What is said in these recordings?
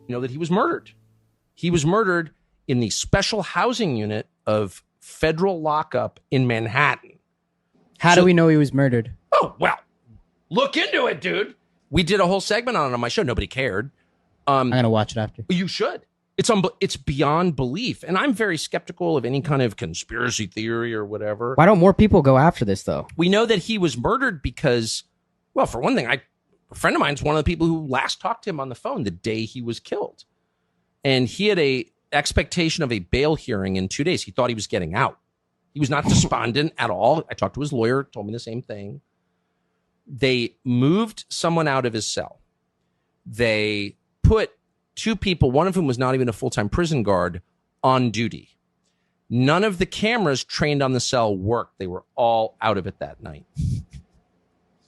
You know that he was murdered. He was murdered in the special housing unit of federal lockup in Manhattan. How do we know he was murdered? Oh, well, look into it, dude. We did a whole segment on it on my show. Nobody cared. I'm going to watch it after. You should. It's beyond belief. And I'm very skeptical of any kind of conspiracy theory or whatever. Why don't more people go after this, though? We know that he was murdered because, well, for one thing, a friend of mine is one of the people who last talked to him on the phone the day he was killed. And he had a expectation of a bail hearing in 2 days. He thought he was getting out. He was not despondent at all. I talked to his lawyer, told me the same thing. They moved someone out of his cell. They put two people, one of whom was not even a full-time prison guard, on duty. None of the cameras trained on the cell worked. They were all out of it that night.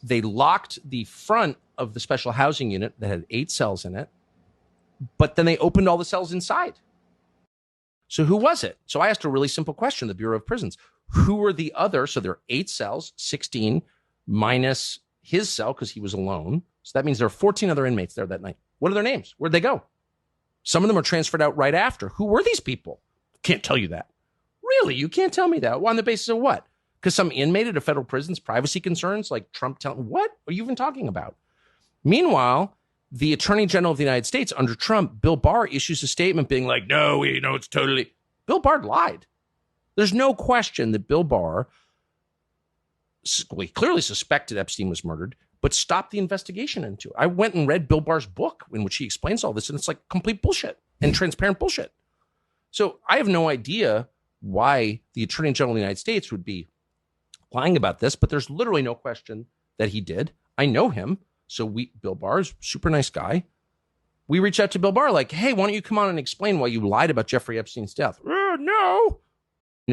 They locked the front of the special housing unit that had 8 cells in it, but then they opened all the cells inside. So who was it? So I asked a really simple question, the Bureau of Prisons. Who were the other? So there are 8 cells, 16 minus his cell because he was alone. So that means there are 14 other inmates there that night. What are their names? Where'd they go? Some of them were transferred out right after. Who were these people? Can't tell you that. Really? You can't tell me that? Well, on the basis of what? Because some inmate at a federal prison's privacy concerns, like Trump telling, what are you even talking about? Meanwhile, the Attorney General of the United States under Trump, Bill Barr, issues a statement being like, no, it's totally. Bill Barr lied. There's no question that Bill Barr clearly suspected Epstein was murdered, but stopped the investigation into it. I went and read Bill Barr's book in which he explains all this, and it's like complete bullshit and transparent bullshit. So I have no idea why the Attorney General of the United States would be lying about this, but there's literally no question that he did. I know him. So Bill Barr's super nice guy. We reached out to Bill Barr like, hey, why don't you come on and explain why you lied about Jeffrey Epstein's death? No.